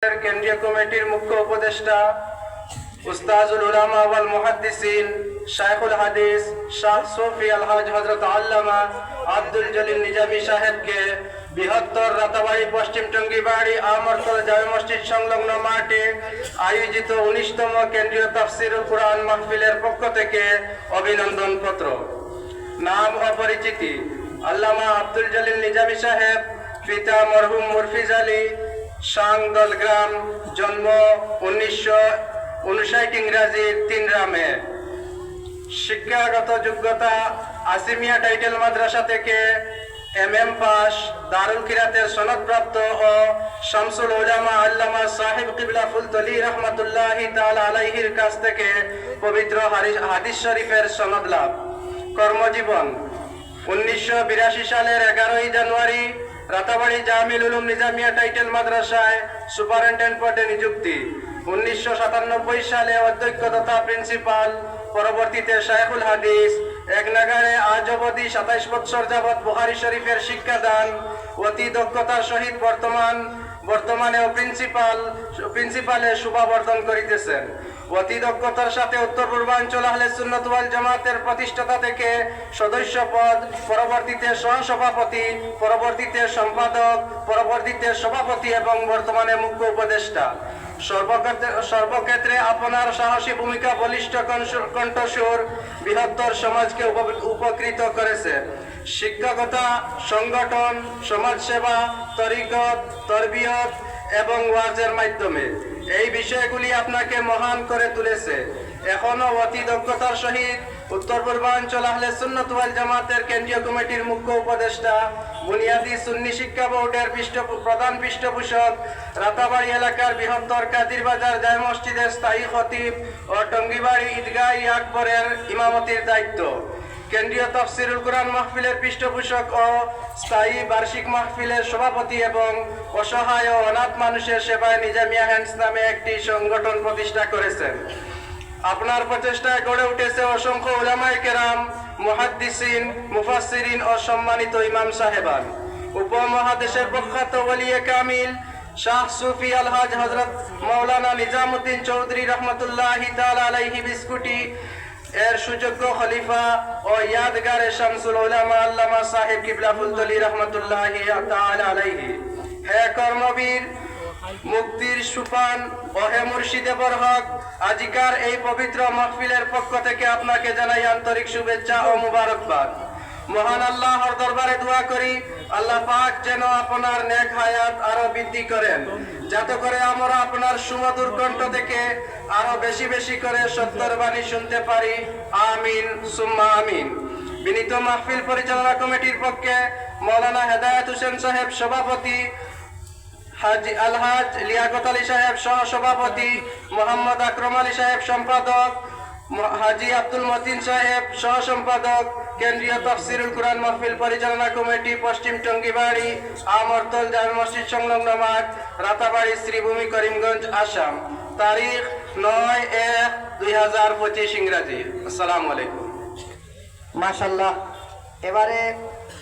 কেন্দ্রীয় কমিটির মুখ্য উপদেষ্টা উস্তাজুল উলামা ওয়াল মুহাদ্দিসিন শাইখুল হাদিস শাহ সুফি আলহাজ হযরত আল্লামা আব্দুল জলিল নিজামী সাহেবকে বৃহত্তর রাতাবাড়ি পশ্চিম টঙ্গিবাড়ি আমরতল জামে মসজিদ সংলগ্ন মাঠে আয়োজিত 19তম কেন্দ্রীয় তাফসিরুল কুরআন মাহফিলের পক্ষ থেকে অভিনন্দন পত্র। নাম ও পরিচিতি: আল্লামা আব্দুল জলিল নিজামী সাহেব, পিতা মরহুম মুরফিজ আলী, সাংদল গ্রাম, জন্ম 1959 ইংরাজি 3 রামে। শিক্ষাগত যোগ্যতা: আসিমিয়া টাইটেল মাদ্রাসা থেকে MM পাস, দারুল কিরাতের সনদপ্রাপ্ত ও শামসুল উলামা আল্লামা সাহেব কিবলা ফুলতলি রহমাতুল্লাহি তাআলা আলাইহির কাছ থেকে পবিত্র হাদিস শরীফের সনদ লাভ। কর্মজীবন: 1982 সালের 11 জানুয়ারি রাতাবাড়ি জামিল উলুম নিজামিয়া টাইটেল মাদ্রাসায় সুপারিনটেন্ডেন্ট পদে নিযুক্তি। 1997 সালে অধ্যক্ষ তথা প্রিন্সিপাল, পরবর্তীতে শাইখুল হাদিস। এক নাগারে আজ অবধি 27 বছর যাবৎ বুখারী শরীফের শিক্ষাদান অতি দক্ষতার সহিত বর্তমানেও প্রিন্সিপালে শোভাবর্ধন করিতেছেন। অতি দক্ষতার সাথে উত্তর পূর্বাঞ্চল আহলে সুন্নাত ওয়াল জামাতের প্রতিষ্ঠাতা থেকে সদস্য পদ, পরবর্তীতে সহসভাপতি, পরবর্তীতে সম্পাদক, পরবর্তীতে সভাপতি এবং বর্তমানে মুখ্য উপদেষ্টা। সর্বক্ষেত্রে আপনার সাহসী ভূমিকা বলিষ্ঠ কণ্ঠস্বর বৃহত্তর সমাজকে উপকৃত করেছে। শিক্ষকতা, সংগঠন, সমাজসেবা, তরিকত, তরবিয়ত এবং ওয়াজের মাধ্যমে এই বিষয়গুলি আপনাকে মহান করে তুলেছে। এখনো অতি দক্ষতার সহিত উত্তর পূর্বাঞ্চল আহলে সুন্নাত ওয়াল জামাতের কেন্দ্রীয় কমিটির মুখ্য উপদেষ্টা, বুনিয়াদী সুন্নি শিক্ষা বোর্ডের প্রধান পৃষ্ঠপোষক, রাতাবাড়ি এলাকার বৃহত্তর কাদির বাজার জামে মসজিদের স্থায়ী খতিব ও টঙ্গিবাড়ি ঈদগাহ আকবরের ইমামতির দায়িত্ব। কেন্দ্রীয় তাফসিরুল কুরআন মাহফিলের পৃষ্ঠপোষক ও স্থায়ী বার্ষিক মাহফিলের সভাপতি এবং অসহায় ও অনাথ মানুষের সেবায় নিজামিয়া হ্যান্ডস নামে একটি সংগঠন প্রতিষ্ঠা করেছেন। আপনার প্রচেষ্টায় গড়ে উঠেছে অসংখ্য উলামায়ে কেরাম, মুহাদ্দিসিন, মুফাসসিরিন ও সম্মানিত ইমাম সাহেবান। উপমহাদেশের প্রখ্যাত ওলিয়ে কামিল শাহ সুফি আলহাজ হযরত মাওলানা নিজামুদ্দিন চৌধুরী রহমাতুল্লাহি তাআলা আলাইহি বিস্কুটি এর সুযোগ্য খলিফা ও ইয়াদগারে শামসুল উলামা আল্লামা সাহেব কিবলা ফুলতলি রহমাতুল্লাহি তাআলা আলাইহি। হে কর্মবীর, মুক্তির সুপান ও হে মুর্শিদে বরহক, আজিকার এই পবিত্র মাহফিলের পক্ষ থেকে আপনাকে জানাই আন্তরিক শুভেচ্ছা ও মুবারকবাদ। মহান আল্লাহর দরবারে দোয়া করি আল্লাহ পাক যেন আপনার নেক হায়াত আরো বৃদ্ধি করেন, যাতে করে আমরা আপনার সুমধুর কণ্ঠ থেকে আরো বেশি বেশি করে সত্যের বাণী শুনতে পারি। আমিন সুম্মা আমিন। বিনীত মাহফিল পরিচালনা কমিটির পক্ষে মাওলানা হেদায়েত হোসেন সাহেব সভাপতি, হাজি আলহাজ লিয়াকত আলী সাহেব সহ সভাপতি, মোহাম্মদ আকরম আলী সাহেব সম্পাদক, হাজি আব্দুল মতিন সাহেব সহ সম্পাদক, কেন্দ্রীয় তাফসিরুল কুরআন মাহফিল পরিচালনা কমিটি পশ্চিম টঙ্গিবাড়ি আমরতল জামে মসজিদ সংলগ্ন মাঠ, রাতাবাড়ি, শ্রীভূমি, করিমগঞ্জ, আসাম। তারিখ 9/1/2025 ইংরাজি। আসসালামু আলাইকুম। মাশাআল্লাহ। এবারে